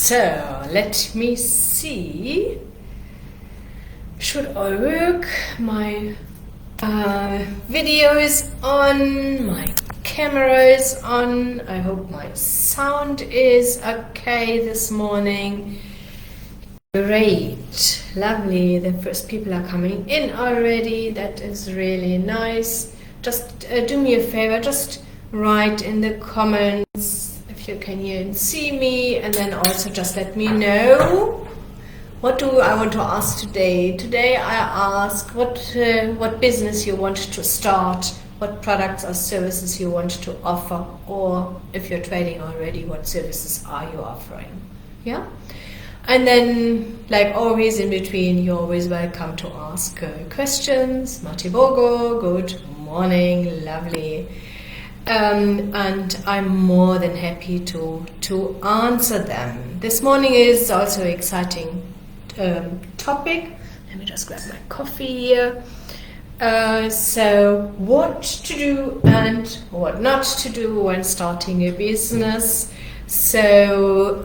So let me see. Should I work? My video is on, my camera is on. I hope my sound is okay this morning. Great, lovely. The first people are coming in already. That is really nice. Just do me a favor, just write in the comments if you can hear and see me, and then also just let me know what do I want to ask today. Today I ask what business you want to start, what products or services you want to offer, or if you're trading already, what services are you offering? Yeah. And then, like always in between, you're always welcome to ask questions. Matibogo, good morning, lovely. And I'm more than happy to answer them. This morning is also an exciting topic. Let me just grab my coffee here. So what to do and what not to do when starting a business. So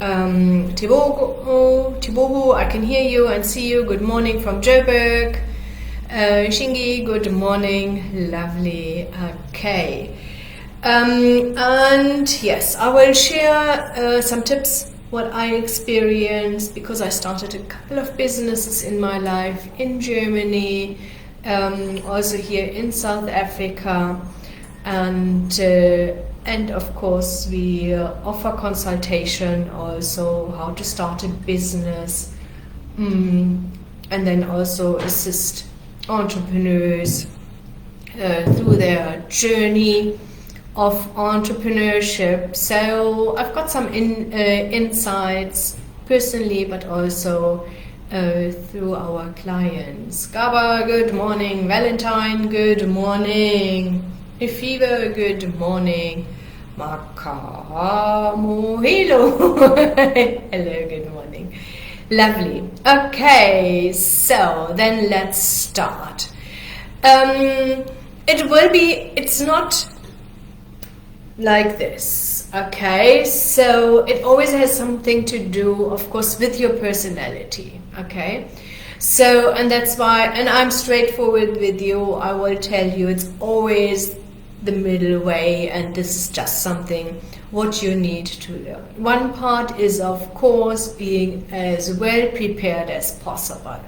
Tibogo, I can hear you and see you. Good morning from Joburg. Shingi, good morning. Lovely. Okay. And yes, I will share some tips what I experienced, because I started a couple of businesses in my life in Germany, also here in South Africa, and of course we offer consultation also how to start a business, and then also assist entrepreneurs through their journey of entrepreneurship. So I've got some insights personally, but also through our clients. Gaba, good morning. Valentine, good morning. Fever, good morning. Makamo, hello. Hello, good morning. Lovely. Okay, so then let's start. It's not like this, okay? So it always has something to do, of course, with your personality, okay? So, and that's why, and I'm straightforward with you, I will tell you it's always the middle way, and this is just something what you need to learn. One part is, of course, being as well prepared as possible,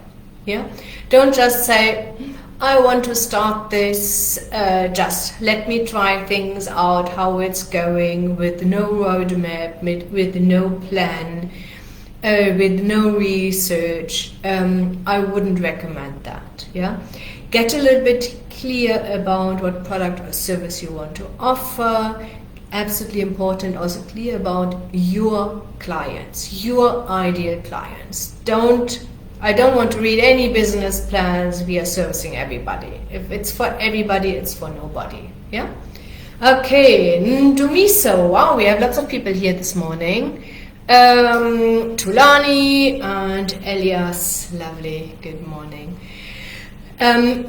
yeah? Don't just say, I want to start this, just let me try things out, how it's going, with no roadmap, with no plan, with no research. I wouldn't recommend that. Yeah, get a little bit clear about what product or service you want to offer. Absolutely important, also clear about your clients, your ideal clients. I don't want to read any business plans. We are servicing everybody. If it's for everybody, it's for nobody. Yeah? Okay, Ndumiso. Wow, we have lots of people here this morning. Tulani and Elias. Lovely. Good morning.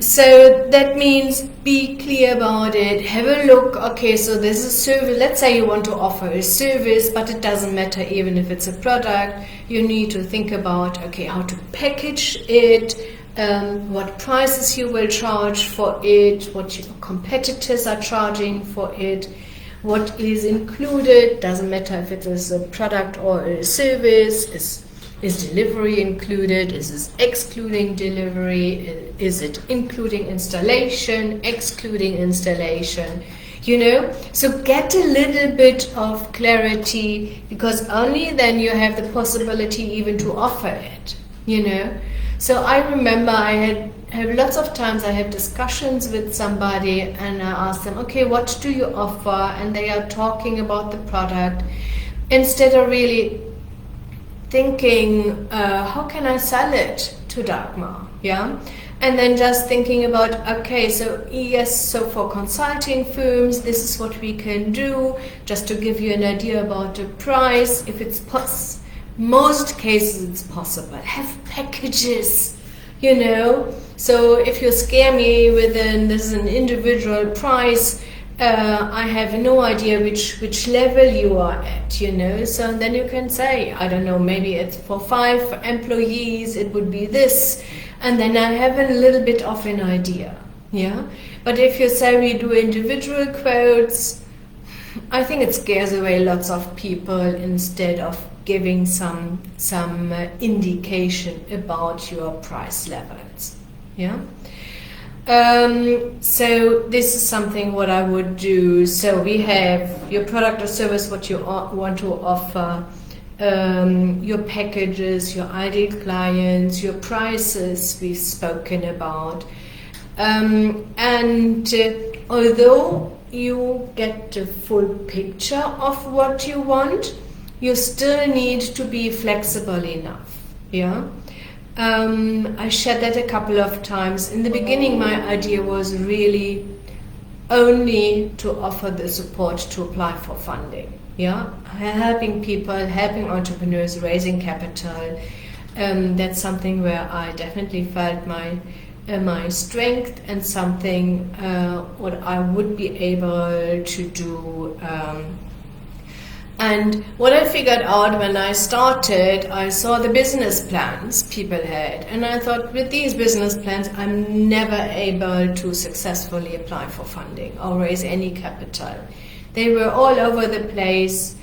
So that means be clear about it. Have a look. Okay, so there's a service. Let's say you want to offer a service, but it doesn't matter even if it's a product. You need to think about, okay, how to package it, what prices you will charge for it, what your competitors are charging for it, what is included. Doesn't matter if it is a product or a service. Is delivery included? Is this excluding delivery? Is it including installation, excluding installation? You know, so get a little bit of clarity, because only then you have the possibility even to offer it, you know. So I remember I have lots of times I have discussions with somebody and I ask them, okay, what do you offer? And they are talking about the product instead of really thinking, how can I sell it to Dagmar? Yeah. And then just thinking about, okay, so yes, so for consulting firms, this is what we can do, just to give you an idea about the price. If it's most cases it's possible. Have packages, you know. So if you scare me with this is an individual price, I have no idea which level you are at, you know. So then you can say, I don't know, maybe it's for 5 employees, it would be this, and then I have a little bit of an idea, yeah. But if you say we do individual quotes, I think it scares away lots of people instead of giving some indication about your price levels, yeah. So this is something what I would do. So we have your product or service, what you want to offer, your packages, your ideal clients, your prices we've spoken about, and although you get the full picture of what you want, you still need to be flexible enough, yeah. I shared that a couple of times. In the beginning, my idea was really only to offer the support to apply for funding. Yeah, helping people, helping entrepreneurs, raising capital. That's something where I definitely felt my strength and something what I would be able to do. And what I figured out when I started, I saw the business plans people had, and I thought, with these business plans, I'm never able to successfully apply for funding or raise any capital. They were all over the place.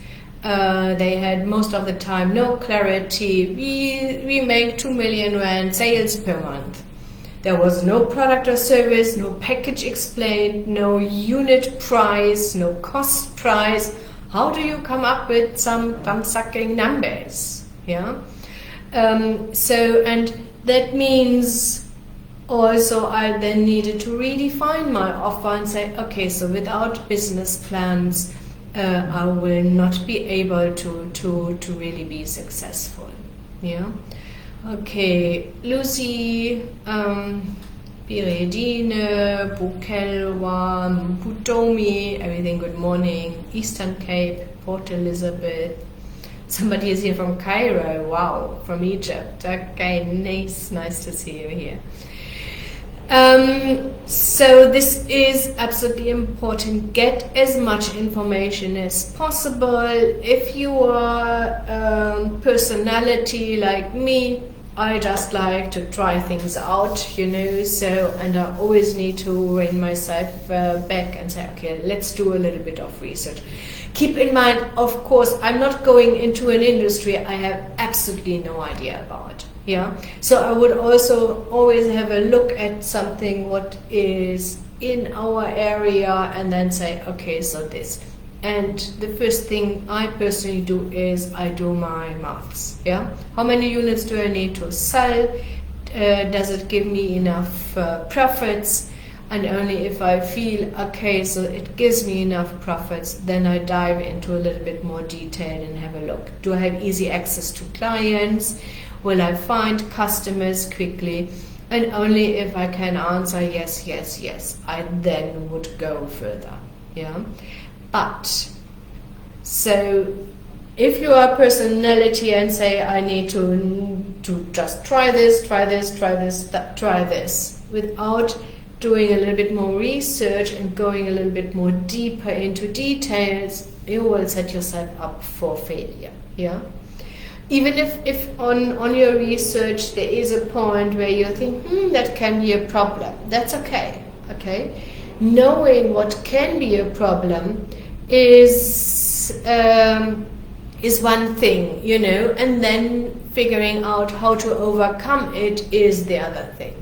They had most of the time no clarity. We make 2 million rand sales per month. There was no product or service, no package explained, no unit price, no cost price. How do you come up with some thumb-sucking numbers? Yeah. So, and that means also I then needed to redefine my offer and say, okay, so without business plans, I will not be able to really be successful. Yeah. Okay, Lucy, Piredine, Bukelwa, Putomi, everything good morning, Eastern Cape, Port Elizabeth. Somebody is here from Cairo, wow, from Egypt. Okay, nice to see you here. So this is absolutely important. Get as much information as possible. If you are a personality like me, I just like to try things out, you know, so, and I always need to rein myself back and say, okay, let's do a little bit of research. Keep in mind, of course, I'm not going into an industry I have absolutely no idea about, yeah. So I would also always have a look at something what is in our area and then say, okay, so this. And the first thing I personally do is I do my maths. Yeah, how many units do I need to sell? Does it give me enough profits? And only if I feel okay, so it gives me enough profits, then I dive into a little bit more detail and have a look. Do I have easy access to clients? Will I find customers quickly? And only if I can answer yes, I then would go further. Yeah. But, so if you are a personality and say, I need to just try this, without doing a little bit more research and going a little bit more deeper into details, you will set yourself up for failure. Yeah. Even if on your research there is a point where you think, that can be a problem, that's okay. Okay. Knowing what can be a problem is one thing, you know, and then figuring out how to overcome it is the other thing.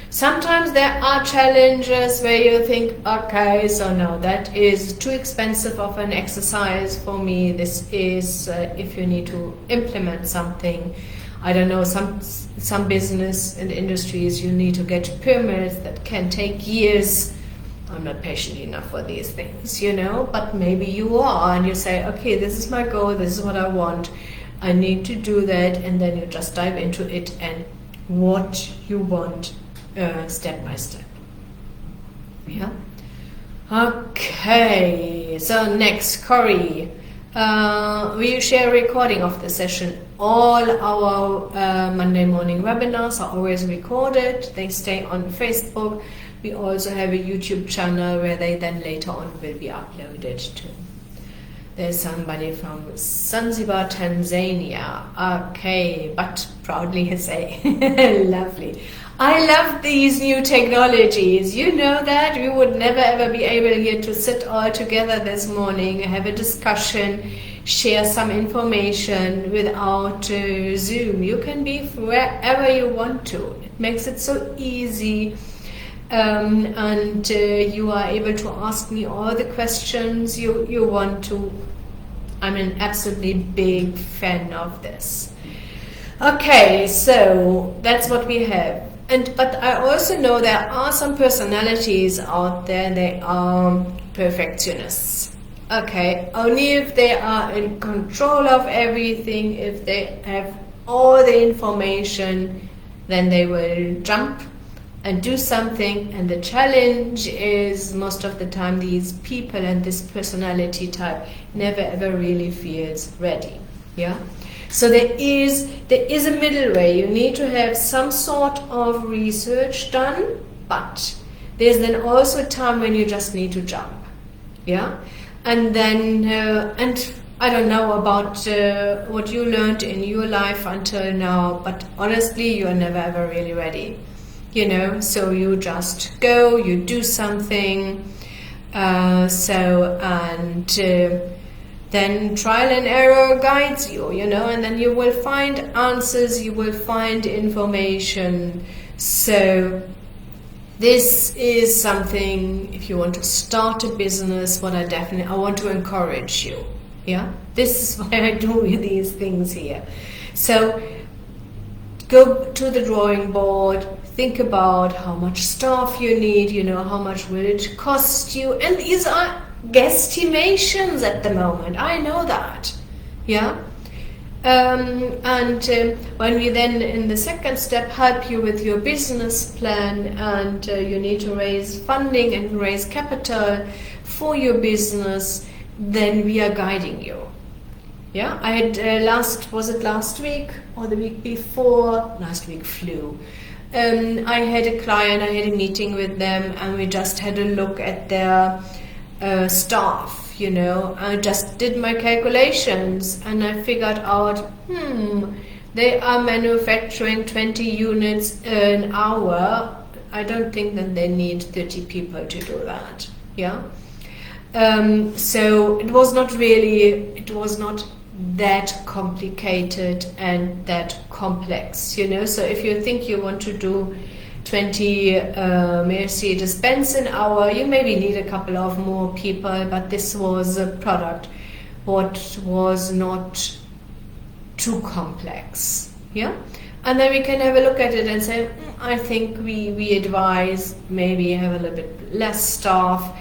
Sometimes there are challenges where you think, okay, so no, that is too expensive of an exercise for me. This is if you need to implement something, I don't know, some business and industries, you need to get permits that can take years. I'm not patient enough for these things, you know, but maybe you are, and you say, okay, this is my goal, this is what I want, I need to do that, and then you just dive into it and what you want step by step. Yeah. Okay, so next, Corey, we share a recording of the session. All our Monday morning webinars are always recorded. They stay on Facebook. We also have a YouTube channel where they then later on will be uploaded to. There's somebody from Zanzibar, Tanzania. Okay, but proudly say, lovely. I love these new technologies. You know that we would never ever be able here to sit all together this morning, have a discussion, share some information without Zoom. You can be wherever you want to. It makes it so easy. And you are able to ask me all the questions you want to. I'm an absolutely big fan of this. Okay, so that's what we have. But I also know there are some personalities out there, they are perfectionists. Okay, only if they are in control of everything, if they have all the information, then they will jump and do something. And the challenge is most of the time these people and this personality type never ever really feels ready. Yeah. So there is a middle way. You need to have some sort of research done, but there's then also a time when you just need to jump. Yeah. And then and I don't know about what you learned in your life until now, but honestly you are never ever really ready. You know, so you just go, you do something, then trial and error guides you, you know, and then you will find answers, you will find information. So this is something, if you want to start a business, what I want to encourage you. Yeah, this is why I do these things here. So go to the drawing board. Think about how much staff you need, you know, how much will it cost you. And these are guesstimations at the moment. I know that. Yeah. When we then in the second step help you with your business plan, and you need to raise funding and raise capital for your business, then we are guiding you. Yeah, I had last week or the week before? Last week flew. I had a client, I had a meeting with them, and we just had a look at their staff, you know. I just did my calculations and I figured out, they are manufacturing 20 units an hour. I don't think that they need 30 people to do that. Yeah. So it was not that complicated and that complex, you know. So if you think you want to do 20 Mercedes-Benz an hour, you maybe need a couple of more people, but this was a product what was not too complex. Yeah. And then we can have a look at it and say, I think we advise maybe have a little bit less staff.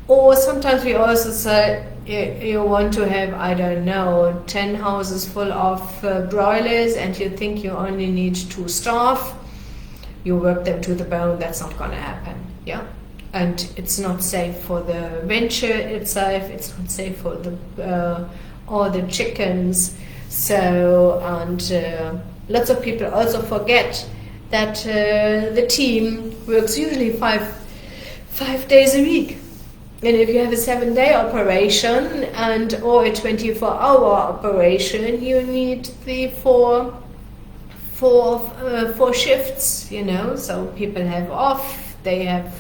Or sometimes we also say you want to have, I don't know, 10 houses full of broilers, and you think you only need 2 staff. You work them to the bone. That's not going to happen. Yeah, and it's not safe for the venture itself. It's not safe for the all the chickens. So, and lots of people also forget that the team works usually five days a week. And if you have a 7-day operation or a 24-hour operation, you need four shifts, you know. So people have off, they have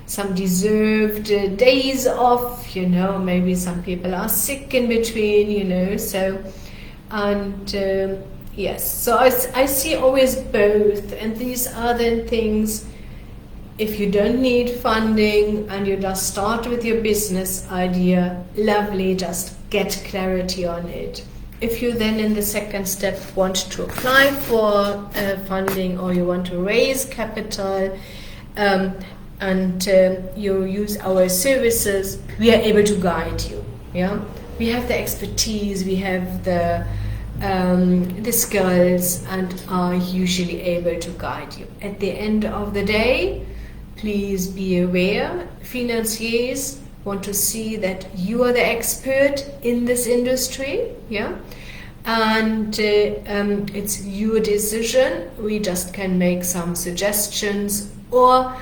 some deserved days off, you know. Maybe some people are sick in between, you know. So, and yes, so I see always both, and these are the things. If you don't need funding and you just start with your business idea, lovely, just get clarity on it. If you then in the second step want to apply for funding, or you want to raise capital, and you use our services, we are able to guide you. Yeah, we have the expertise, we have the skills, and are usually able to guide you. At the end of the day, please be aware, financiers want to see that you are the expert in this industry, yeah, and it's your decision. We just can make some suggestions, or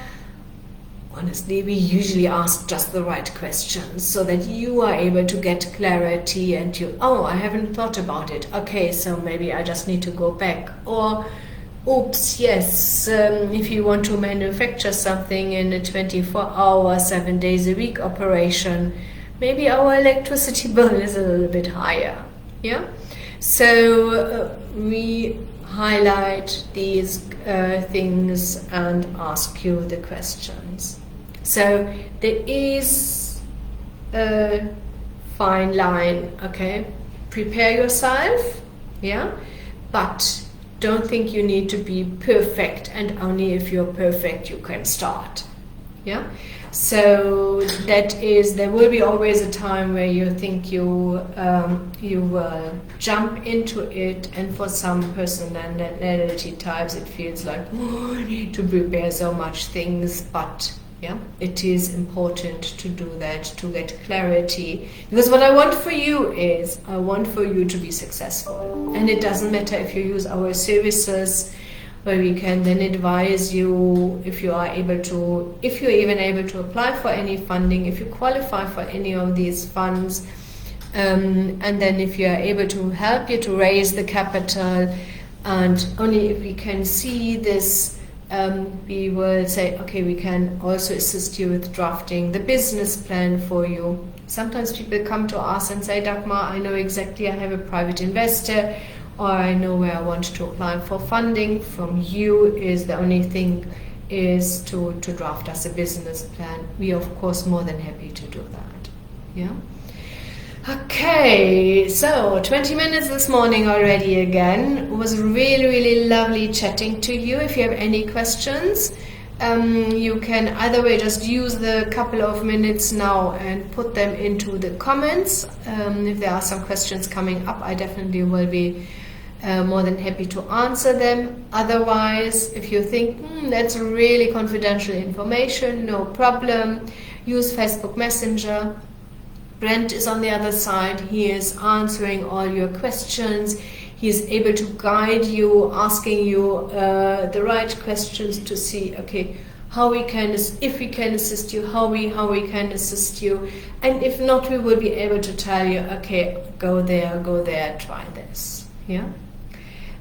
honestly, we usually ask just the right questions so that you are able to get clarity and I haven't thought about it. Okay, so maybe I just need to go back. Or, oops, yes, if you want to manufacture something in a 24-hour, 7 days a week operation, maybe our electricity bill is a little bit higher. Yeah? So we highlight these things and ask you the questions. So there is a fine line, okay? Prepare yourself, yeah? But don't think you need to be perfect, and only if you're perfect you can start, yeah? So there will be always a time where you think you will jump into it, and for some personality types it feels like, I need to prepare so much things, but yeah, it is important to do that, to get clarity, because what I want for you is, I want for you to be successful, and it doesn't matter if you use our services, where we can then advise you if you're even able to apply for any funding, if you qualify for any of these funds, and then if you are able to help you to raise the capital, and only if we can see this, we will say, okay, we can also assist you with drafting the business plan for you. Sometimes people come to us and say, Dagmar, I know exactly, I have a private investor, or I know where I want to apply for funding. From you is the only thing is to draft us a business plan. We are of course more than happy to do that. Yeah. Okay, so 20 minutes this morning already again. It was really, really lovely chatting to you. If you have any questions, you can either way just use the couple of minutes now and put them into the comments. If there are some questions coming up, I definitely will be more than happy to answer them. Otherwise, if you think that's really confidential information, no problem. Use Facebook Messenger. Brent is on the other side. He is answering all your questions. He is able to guide you, asking you the right questions to see, okay, if we can assist you, how we can assist you, and if not, we will be able to tell you, okay, go there, try this. Yeah.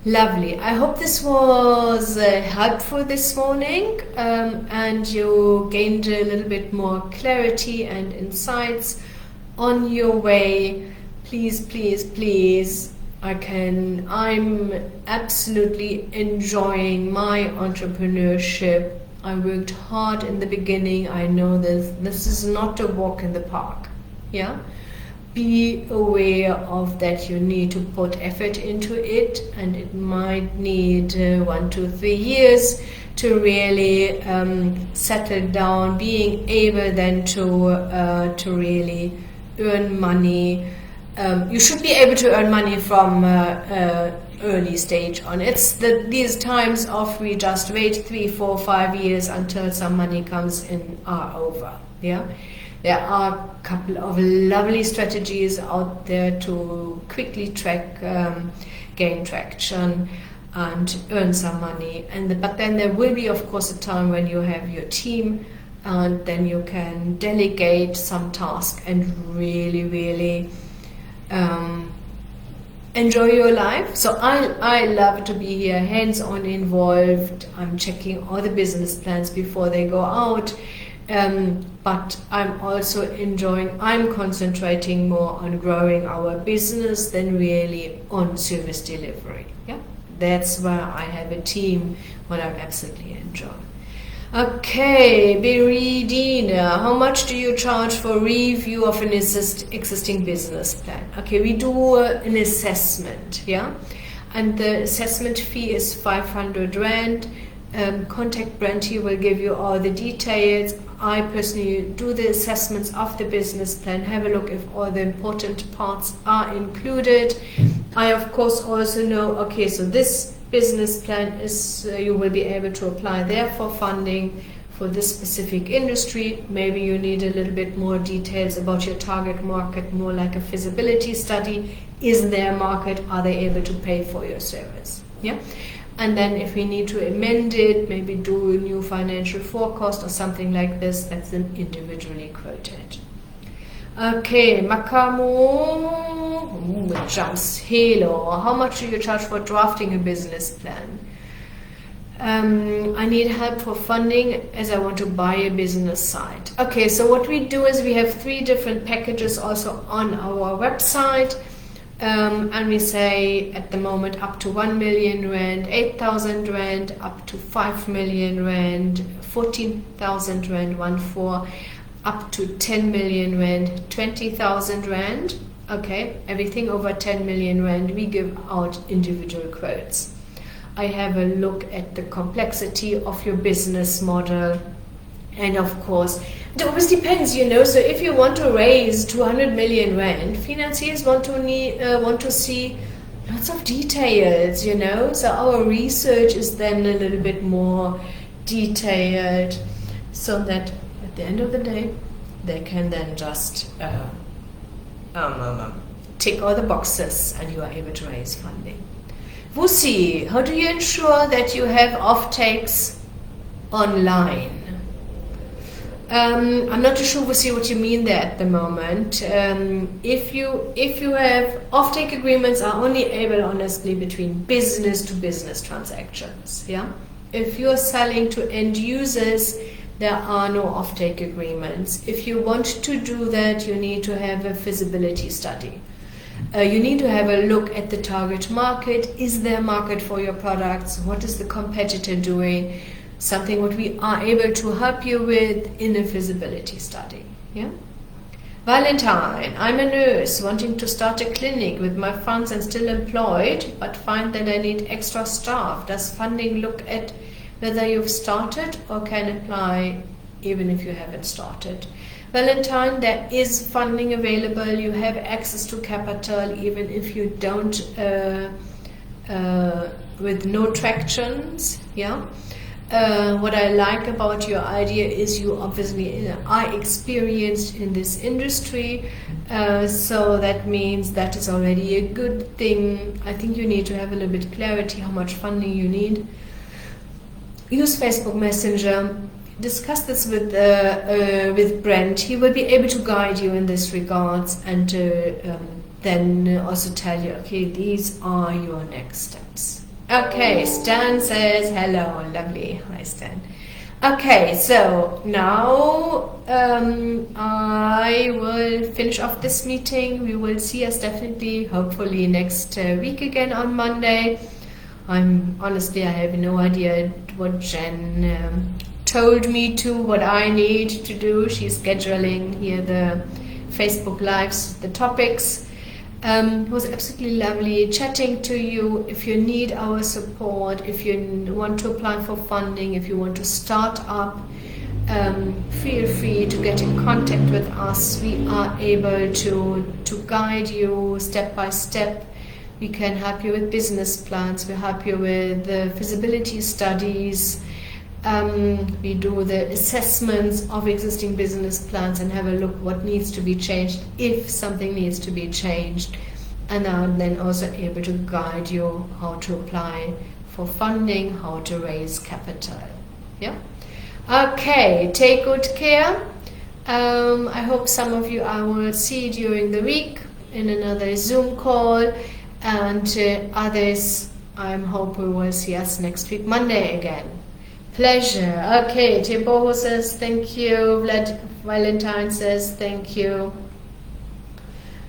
Lovely. I hope this was helpful this morning, and you gained a little bit more clarity and insights on your way. Please, please, please. I'm absolutely enjoying my entrepreneurship. I worked hard in the beginning. I know this is not a walk in the park. Yeah. Be aware of that. You need to put effort into it, and it might need 1 to 3 years to really settle down, being able then to really earn money. You should be able to earn money from early stage on. It's these times of we just wait 3, 4, 5 years until some money comes in are over. Yeah. There are a couple of lovely strategies out there to quickly gain traction and earn some money. But then there will be, of course, a time when you have your team, and then you can delegate some tasks and really, really enjoy your life. So I love to be here, hands-on involved. I'm checking all the business plans before they go out. But I'm also I'm concentrating more on growing our business than really on service delivery. Yeah, that's where I have a team, what I'm absolutely enjoying. Okay, Beridina, how much do you charge for review of an existing business plan? Okay, we do an assessment, yeah, and the assessment fee is 500 Rand. Contact Brent, he will give you all the details. I personally do the assessments of the business plan, have a look if all the important parts are included. I of course also know, okay, so this business plan is, you will be able to apply there for funding for this specific industry. Maybe you need a little bit more details about your target market, more like a feasibility study. Is there a market? Are they able to pay for your service? Yeah. And then if we need to amend it, maybe do a new financial forecast or something like this, that's then individually quoted. Okay, Makamo, it jumps. Hello, how much do you charge for drafting a business plan? I need help for funding as I want to buy a business site. Okay, so what we do is we have 3 different packages also on our website. And we say at the moment up to 1 million rand, 8,000 rand, up to 5 million rand, 14,000 rand, 1/4, up to 10 million rand, 20,000 rand. Okay, everything over 10 million rand, we give out individual quotes. I have a look at the complexity of your business model. And of course, it always depends, So if you want to raise 200 million rand, financiers want to see lots of details, So our research is then a little bit more detailed, so that at the end of the day, they can then just tick all the boxes, and you are able to raise funding. Wusi, how do you ensure that you have off-takes online? I'm not too sure we'll see what you mean there at the moment. If you have offtake agreements are only able honestly between business to business transactions. Yeah. If you're selling to end users, there are no offtake agreements. If you want to do that, you need to have a feasibility study. You need to have a look at the target market. Is there a market for your products? What is the competitor doing? Something what we are able to help you with in a feasibility study. Yeah. Valentine, I'm a nurse wanting to start a clinic with my funds and still employed, but find that I need extra staff. Does funding look at whether you've started or can apply even if you haven't started? Valentine, there is funding available. You have access to capital even if you don't, with no tractions. Yeah. What I like about your idea is you obviously are experienced in this industry, so that means that is already a good thing. I think you need to have a little bit clarity how much funding you need. Use Facebook Messenger. Discuss this with Brent. He will be able to guide you in this regards, and then also tell you, okay, these are your next steps. Okay, Stan says hello, lovely. Hi, Stan. Okay, so now I will finish off this meeting. We will see us definitely, hopefully next week again on Monday. Honestly, I have no idea what Jen told me what I need to do. She's scheduling here the Facebook Lives, the topics. It was absolutely lovely chatting to you. If you need our support, if you want to apply for funding, if you want to start up, feel free to get in contact with us. We are able to guide you step by step. We can help you with business plans. We help you with the feasibility studies. We do the assessments of existing business plans and have a look what needs to be changed if something needs to be changed, and are then also able to guide you how to apply for funding, how to raise capital. Yeah. Okay, take good care. I hope some of you I will see during the week in another Zoom call, and others I hope we will see us next week Monday again. Pleasure. Okay, Teboho says thank you. Valentine says thank you.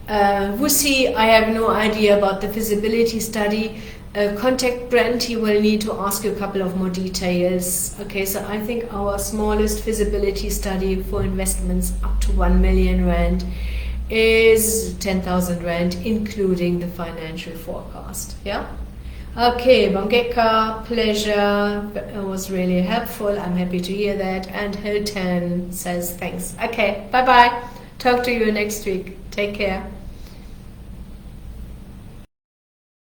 Wusi, I have no idea about the feasibility study. Contact Brent, he will need to ask you a couple of more details. Okay, so I think our smallest feasibility study for investments up to 1 million rand is 10,000 rand, including the financial forecast. Yeah? Okay, Bongeka, pleasure. It was really helpful. I'm happy to hear that. And Hilton says thanks. Okay, bye-bye. Talk to you next week. Take care.